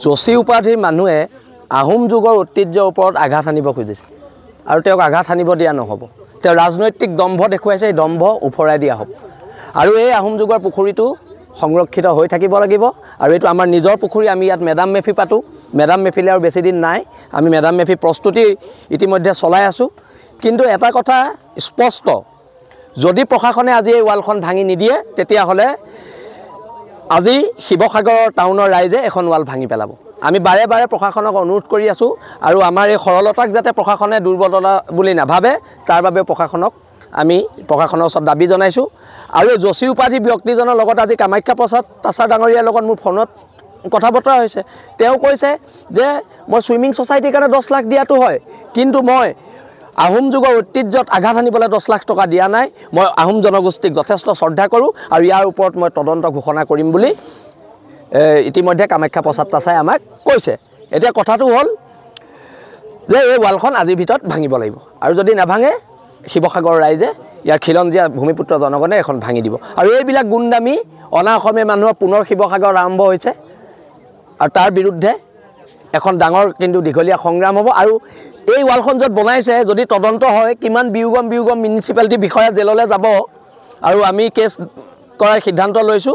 যোশী উপাধিৰ মানুহে আহোম যুগৰ ঐতিহ্যৰ ওপৰত আঘাত আনিব খুজিছে আৰু তেওঁক আঘাত আনিব দিয়া নহ'ব। তেওঁ ৰাজনৈতিক দম্ভ দেখুৱাইছে, এই দম্ভ উফৰাই দিয়া হ'ব আৰু এই আহোম যুগৰ পুখুৰীটো সংৰক্ষিত হৈ থাকিব লাগিব। আৰু এইটো আমাৰ নিজৰ পুখুৰী। আমি ইয়াত মেডাম মেফি পাতোঁ। মেডাম মেফিলে আৰু বেছি দিন নাই। আমি মেডাম মেফি প্ৰস্তুতি ইতিমধ্যে চলাই আছোঁ। কিন্তু এটা কথা স্পষ্ট, যদি প্ৰশাসনে আজি এই ৱালখন ভাঙি নিদিয়ে তেতিয়াহ'লে আজি শিৱসাগৰ টাউনৰ ৰাইজে এখন ৱাল ভাঙি পেলাব। আমি বাৰে বাৰে প্ৰশাসনক অনুৰোধ কৰি আছোঁ আৰু আমাৰ এই সৰলতাক যাতে প্ৰশাসনে দুৰ্বলতা বুলি নাভাবে তাৰ বাবে আমি প্ৰশাসনৰ ওচৰত দাবী জনাইছোঁ। আৰু এই যোশী উপাধি ব্যক্তিজনৰ লগত আজি কামাখ্যা প্ৰসাদ তাছাৰ ডাঙৰীয়াৰ লগত মোৰ ফোনত কথা বতৰা হৈছে। তেওঁ কৈছে যে মই ছুইমিং ছ'চাইটিৰ কাৰণে 10 লাখ দিয়াটো হয়, কিন্তু মই আহোম যুগৰ ঐতিহ্যত আঘাত আনিবলৈ 10 লাখ টকা দিয়া নাই। মই আহোম জনগোষ্ঠীক যথেষ্ট শ্ৰদ্ধা কৰোঁ আৰু ইয়াৰ ওপৰত মই তদন্ত ঘোষণা কৰিম বুলি ইতিমধ্যে কামাখ্যা প্ৰসাদ তাছাই আমাক কৈছে। এতিয়া কথাটো হ'ল যে এই ৱালখন আজিৰ ভিতৰত ভাঙিব লাগিব আৰু যদি নাভাঙে শিৱসাগৰ ৰাইজে, ইয়াৰ খিলঞ্জীয়া ভূমিপুত্ৰ জনগণে এখন ভাঙি দিব। আৰু এইবিলাক গুণ্ডামী অনা অসমীয়া মানুহৰ পুনৰ শিৱসাগৰ আৰম্ভ হৈছে আৰু তাৰ বিৰুদ্ধে এখন ডাঙৰ কিন্তু দীঘলীয়া সংগ্ৰাম হ'ব। আৰু এই ৱালখন য'ত বনাইছে যদি তদন্ত হয়, কিমান বিয়োগম মিউনিচিপালিটি বিষয়া জেললৈ যাব আৰু আমি কেছ কৰাৰ সিদ্ধান্ত লৈছোঁ।